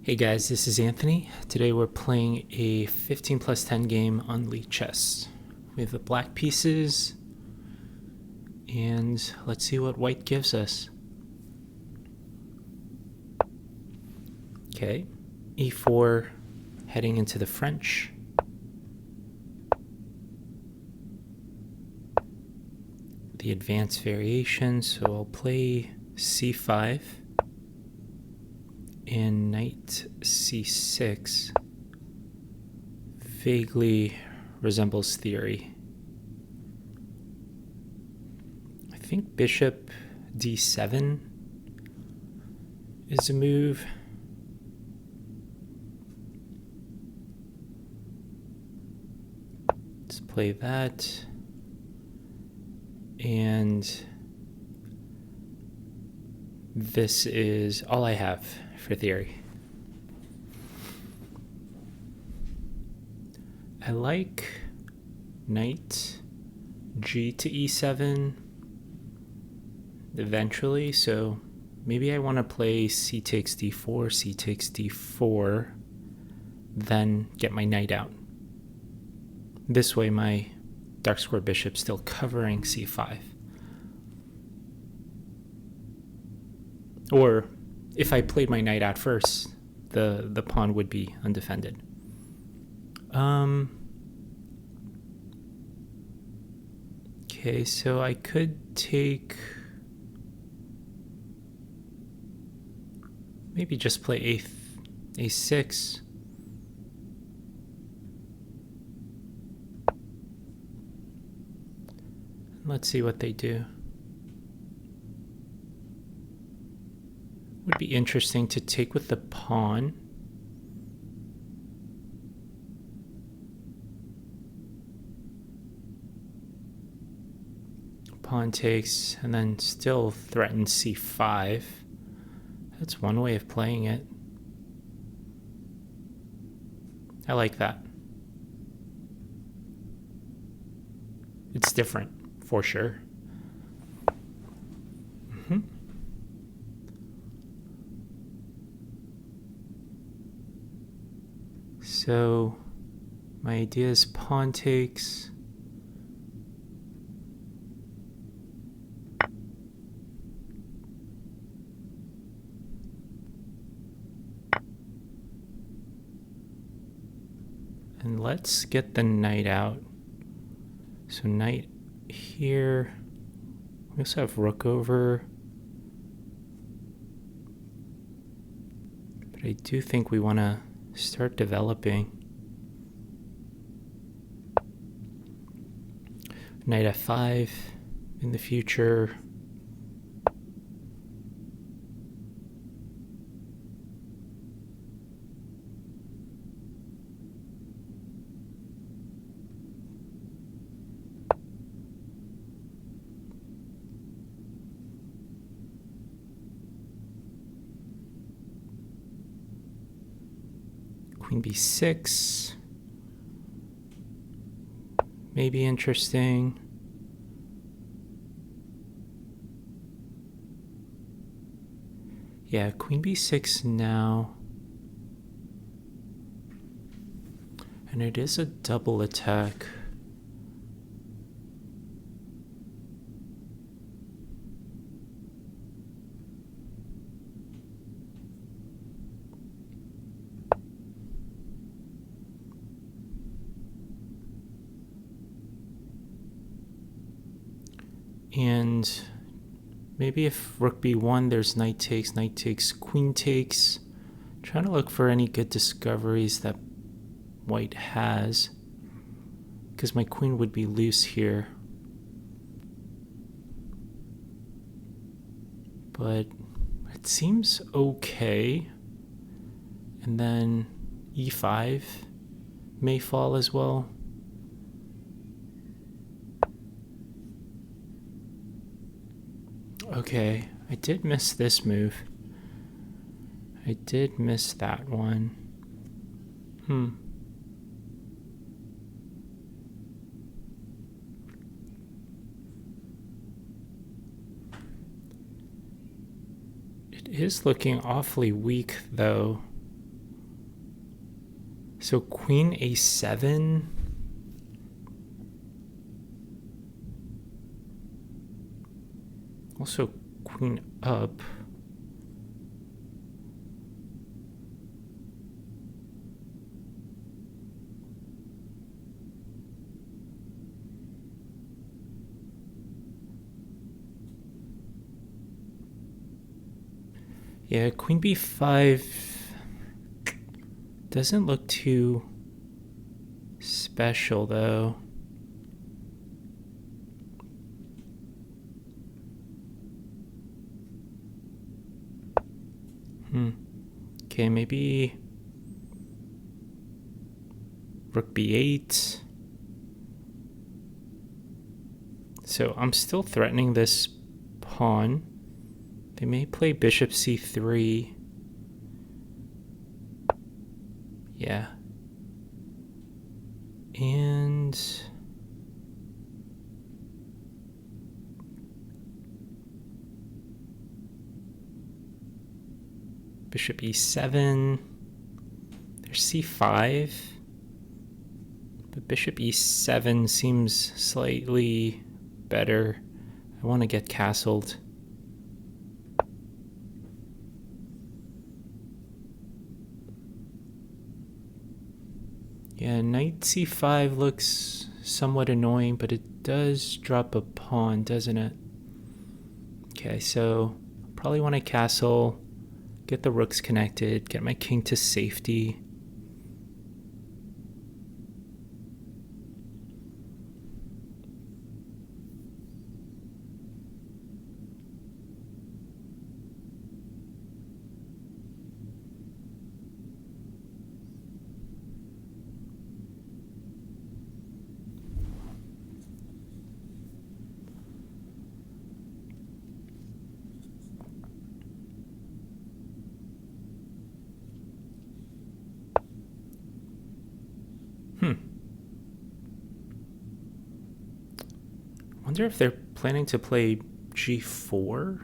Hey guys, this is Anthony. Today we're playing a 15 plus 10 game on Lichess. We have the black pieces, and let's see what white gives us. Okay, e4 heading into the French. The advanced variation, so I'll play c5 and knight c6 vaguely resembles theory. I think bishop d7 is a move. Let's play that. And this is all I have for theory. I like knight g to e7 eventually, so maybe I want to play c takes d4, c takes d4, then get my knight out. This way my dark square bishop's still covering c5. Or if I played my knight out first, the pawn would be undefended. Okay, so I could take, maybe just play a6. Let's see what they do. Would be interesting to take with the pawn. Pawn takes and then still threatens c5. That's one way of playing it. I like that. It's different, for sure. So my idea is pawn takes. And let's get the knight out. So knight here. We also have rook over. But I do think we want to start developing. Knight f5 in the future. Queen b6, maybe interesting. Yeah, queen b6 now. And it is a double attack. And maybe if rook b1, there's knight takes, queen takes. Trying to look for any good discoveries that white has, because my queen would be loose here. But it seems okay. And then e5 may fall as well. Okay, I did miss this move. I did miss that one. It is looking awfully weak, though. So queen a7. Also queen up. Yeah, queen b5 doesn't look too special, though. Okay, maybe rook b8. So I'm still threatening this pawn. They may play bishop c3. Yeah. And bishop e7. There's c5. But bishop e7 seems slightly better. I want to get castled. Yeah, knight c5 looks somewhat annoying, but it does drop a pawn, doesn't it? Okay, so probably want to castle, get the rooks connected, get my king to safety. I wonder if they're planning to play g4.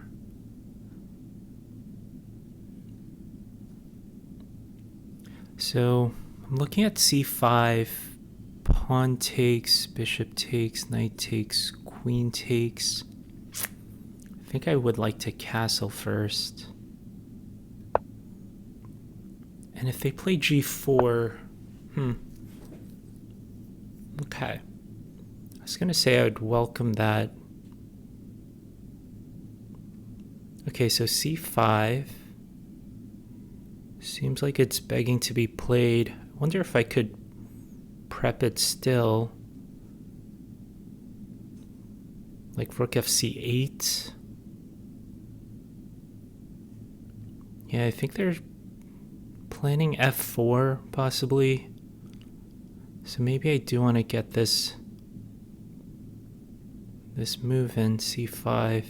So I'm looking at c5, pawn takes, bishop takes, knight takes, queen takes. I think I would like to castle first. And if they play g4, okay. I was gonna say I would welcome that. Okay, so c5 seems like it's begging to be played. I wonder if I could prep it still. Like rook fc8. Yeah, I think they're planning f4 possibly. So maybe I do want to get this move in c5.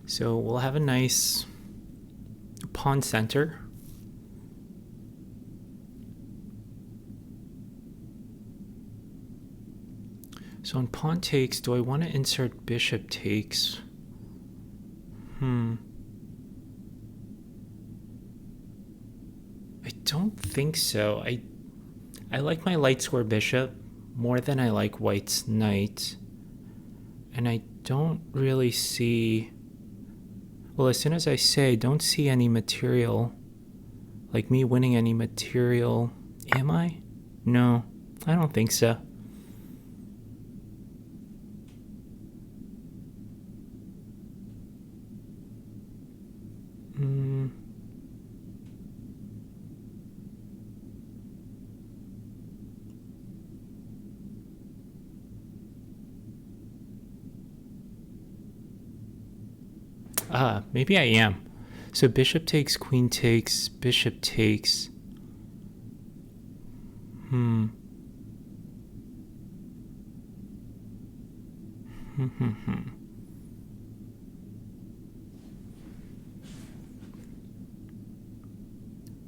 So we'll have a nice pawn center. So on pawn takes, do I want to insert bishop takes? I don't think so. I like my light square bishop more than I like white's knight. And I don't really see... Well, as soon as I say, don't see any material, like me winning any material. Am I? No, I don't think so. Maybe I am. So bishop takes, queen takes, bishop takes.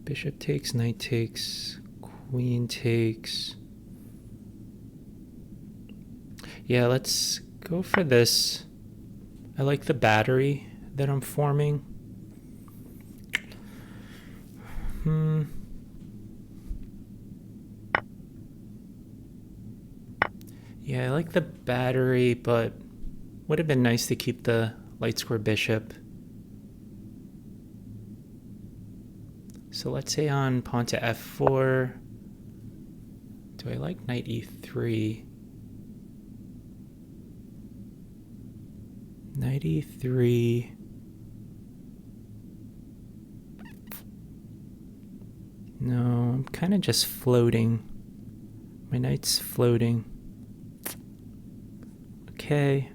Bishop takes, knight takes, queen takes. Yeah, let's go for this. I like the battery that I'm forming. Yeah, I like the battery, but would have been nice to keep the light square bishop. So let's say on pawn to f4. Do I like knight e3? Knight e3. No, I'm kind of just floating. My knight's floating. Okay.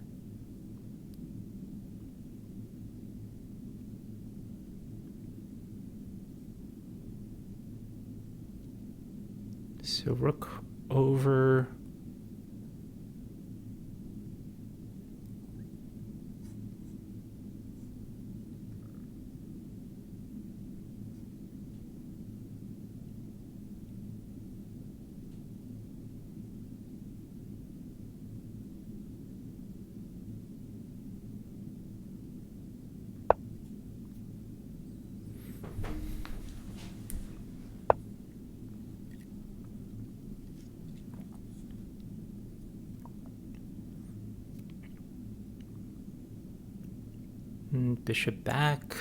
So rook over. Bishop back.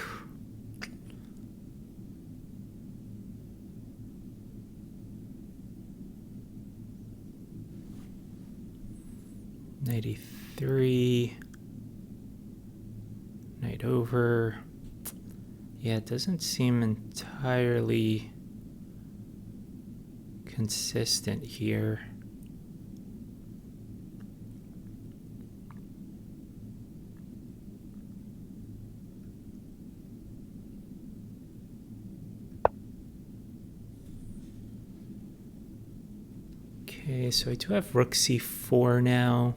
Knight e3. Knight over. Yeah, it doesn't seem entirely consistent here. Okay, so I do have rook c4 now.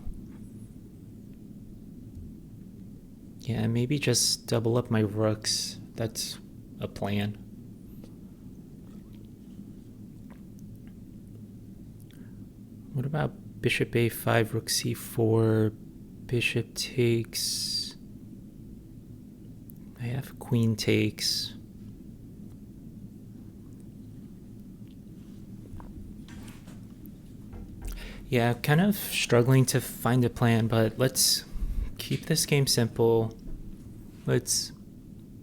Yeah, maybe just double up my rooks. That's a plan. What about bishop a5, rook c4, bishop takes? I have queen takes. Yeah, kind of struggling to find a plan, but let's keep this game simple. Let's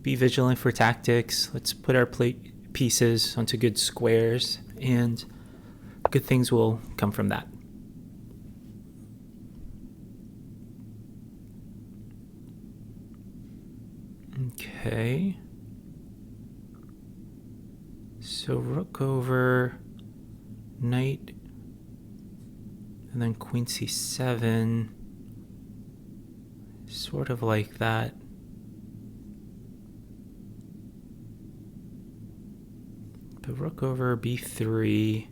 be vigilant for tactics. Let's put our pieces onto good squares, and good things will come from that. Okay. So rook over, knight, and then queen c7. Sort of like that. But rook over b3.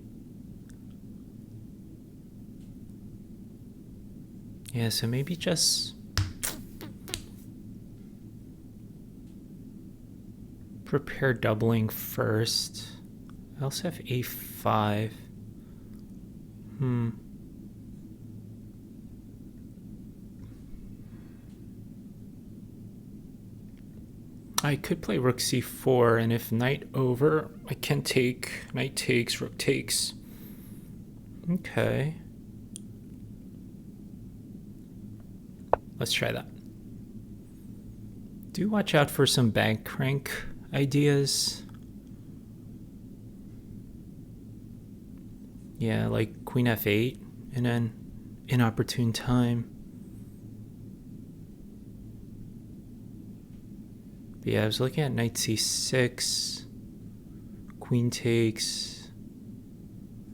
Yeah, so maybe just prepare doubling first. I also have a5. I could play rook c4, and if knight over, I can take knight takes, rook takes. Okay. Let's try that. Do watch out for some bank rank ideas. Yeah, like queen f8 in an inopportune time. But yeah, I was looking at knight c6, queen takes,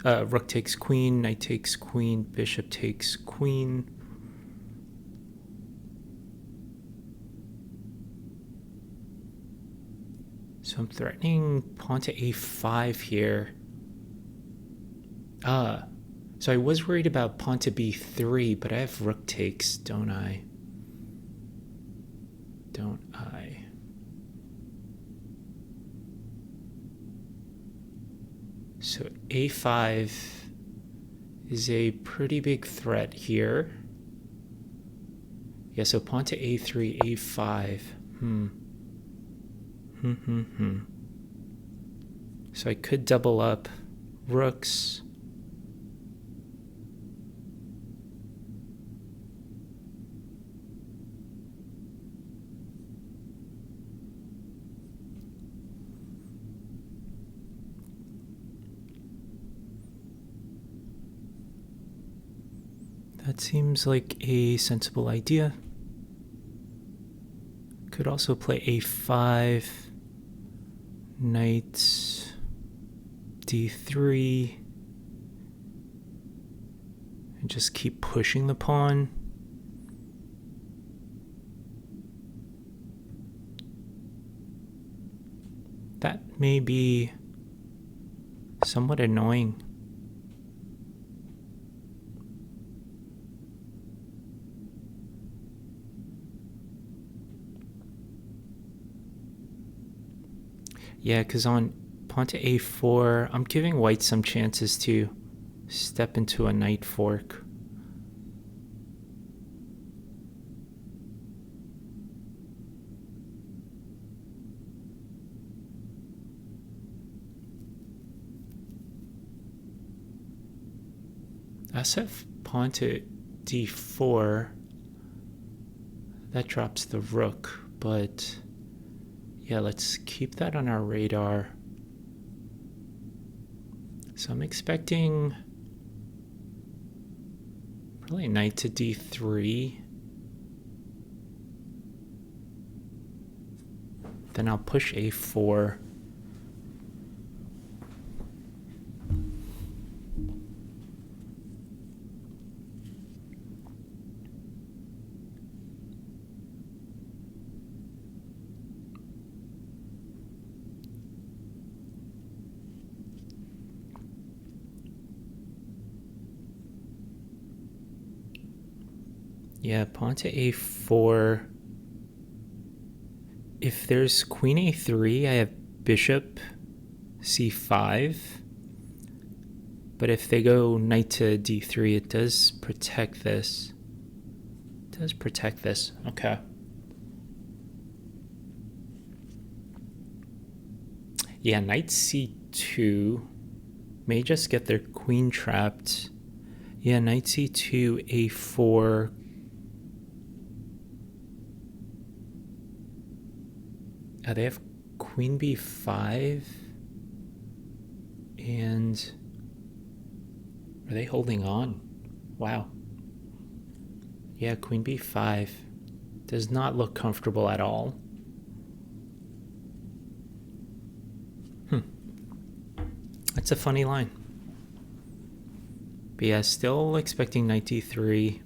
rook takes queen, knight takes queen, bishop takes queen. So I'm threatening pawn to a5 here. So I was worried about pawn to b3, but I have rook takes, don't I? Don't I? So a5 is a pretty big threat here. Yeah, so pawn to a3, a5. So I could double up rooks. That seems like a sensible idea. Could also play a5, knight d3, and just keep pushing the pawn. That may be somewhat annoying. Yeah, because on pawn to a4, I'm giving white some chances to step into a knight fork. SF pawn to d4, that drops the rook, but yeah, let's keep that on our radar. So I'm expecting probably knight to d3. Then I'll push a4. Yeah, pawn to a4. If there's queen a3, I have bishop c5. But if they go knight to d3, it does protect this. It does protect this. Okay. Yeah, knight c2 may just get their queen trapped. Yeah, knight c2, a4. They have queen b5. And are they holding on? Wow. Yeah, queen b5 does not look comfortable at all. That's a funny line. But yeah, still expecting knight d3.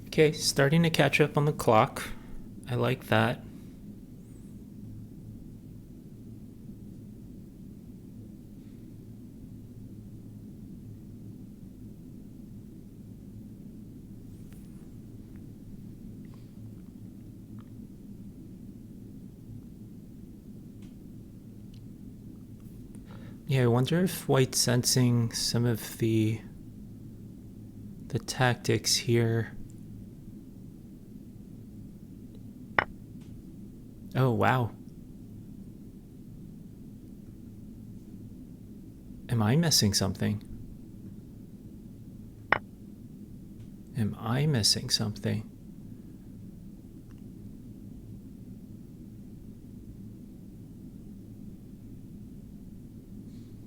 Okay, starting to catch up on the clock. I like that. Yeah, I wonder if White's sensing some of the tactics here. Oh, wow. Am I missing something? Am I missing something?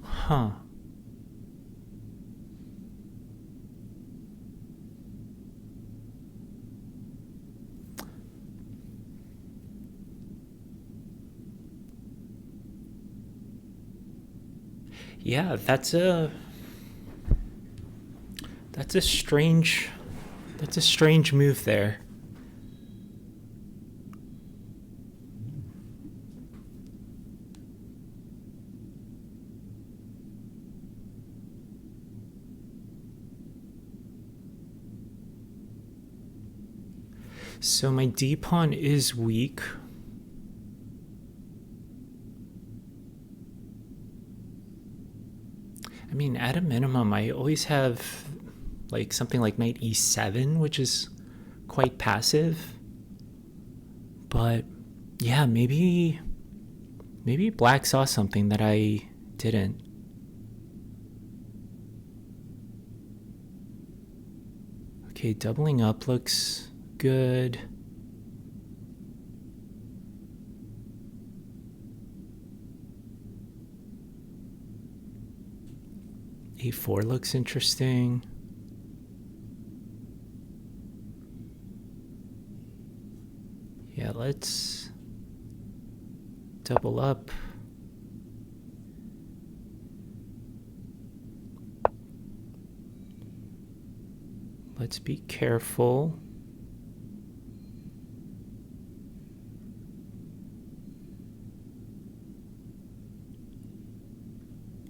Huh. Yeah, that's a strange move there. So my D pawn is weak. I mean, at a minimum, I always have like something like knight e7, which is quite passive. But yeah, maybe black saw something that I didn't. Okay, doubling up looks good. A4 looks interesting. Yeah, let's double up. Let's be careful.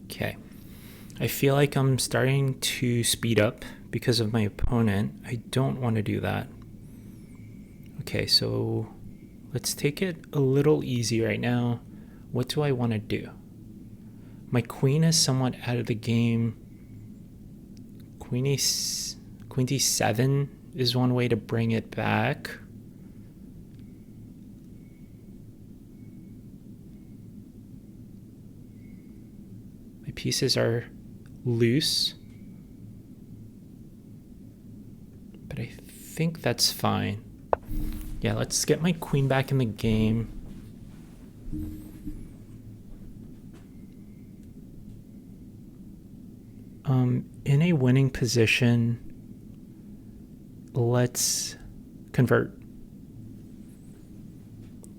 Okay. I feel like I'm starting to speed up because of my opponent. I don't want to do that. Okay, so let's take it a little easy right now. What do I want to do? My queen is somewhat out of the game. Queen d7 is one way to bring it back. My pieces are loose, but I think that's fine. Yeah, let's get my queen back in the game. In a winning position, let's convert.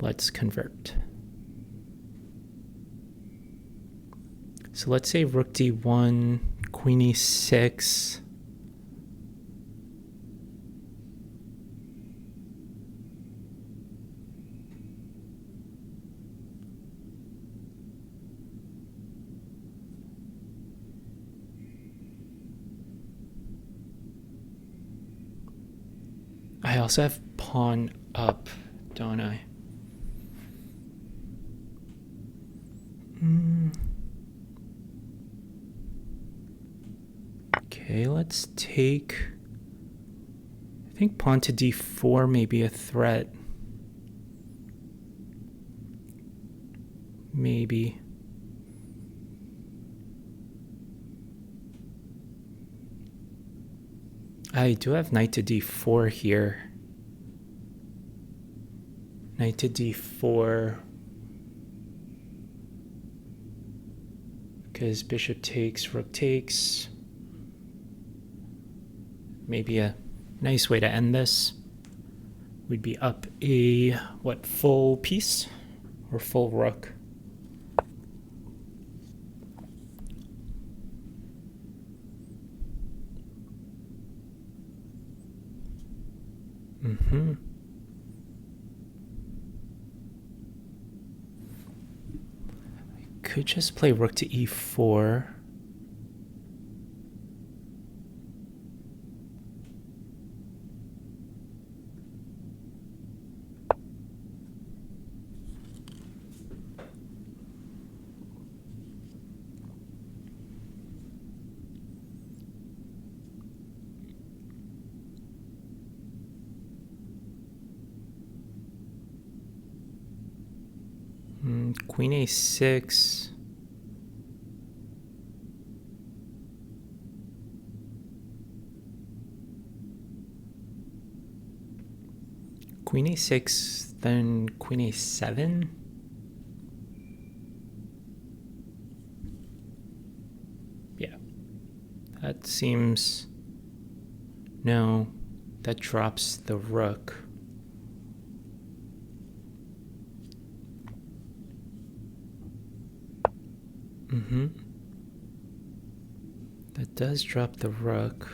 Let's convert. So let's say rook d1, queen e6. I also have pawn up, don't I? Okay, let's take... I think pawn to d4 may be a threat. Maybe. I do have knight to d4 here. Knight to d4. Because bishop takes, rook takes. Maybe a nice way to end this would be up a, full piece or full rook? I could just play rook to e4. Queen a6. Queen a6, then queen a7. Yeah, that seems... No, that drops the rook. That does drop the rook.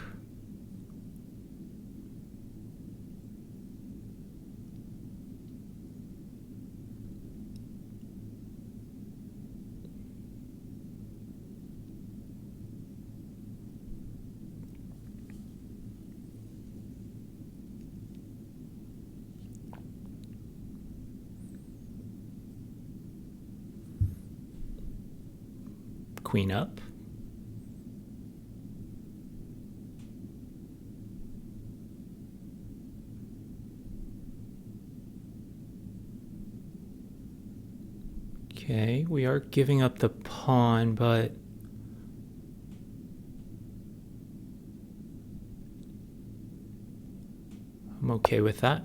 queen up. Okay, we are giving up the pawn, but I'm okay with that.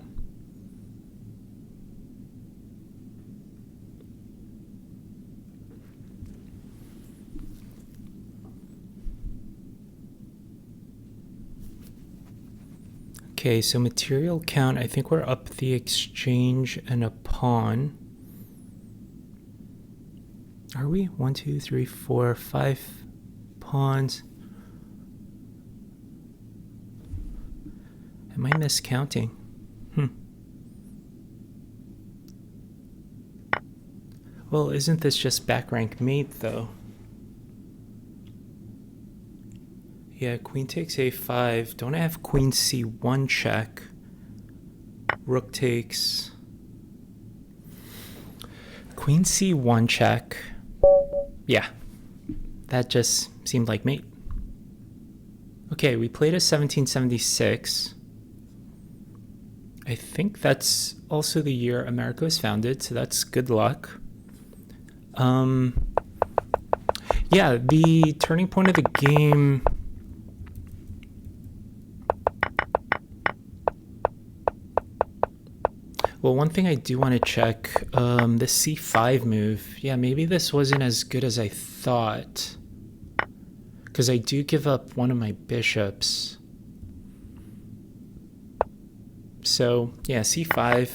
Okay, so material count, I think we're up the exchange and a pawn. Are we? 1, 2, 3, 4, 5 pawns. Am I miscounting? Well, isn't this just back rank mate though? Yeah, queen takes a5. Don't I have queen c1 check? Rook takes... Queen c1 check. Yeah, that just seemed like mate. Okay, we played a 1776. I think that's also the year America was founded, so that's good luck. Yeah, the turning point of the game... Well, one thing I do want to check, the c5 move. Yeah, maybe this wasn't as good as I thought. Because I do give up one of my bishops. So, yeah, c5,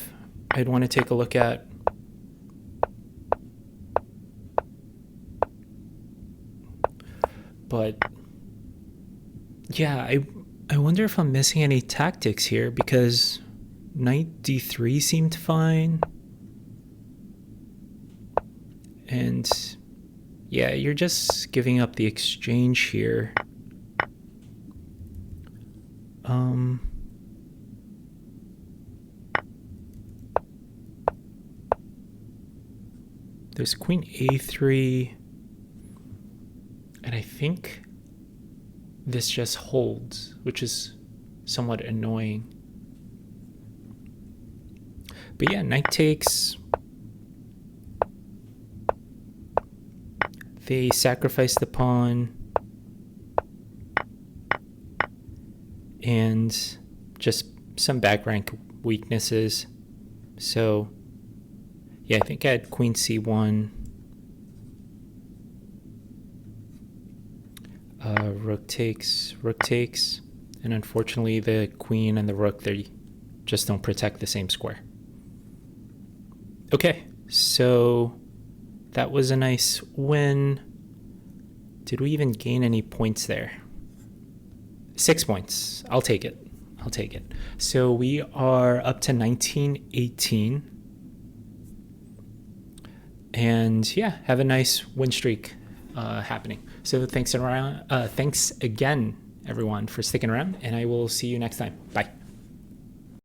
I'd want to take a look at. But, yeah, I wonder if I'm missing any tactics here, because knight d3 seemed fine. And yeah, you're just giving up the exchange here. There's queen a3. And I think this just holds, which is somewhat annoying. But yeah, knight takes. They sacrifice the pawn. And just some back rank weaknesses. So yeah, I think I had queen c1. Rook takes, and unfortunately the queen and the rook, they just don't protect the same square. Okay, so that was a nice win. Did we even gain any points there? 6 points. I'll take it. So we are up to 19-18. And yeah, have a nice win streak happening. So thanks again, everyone, for sticking around, and I will see you next time. Bye.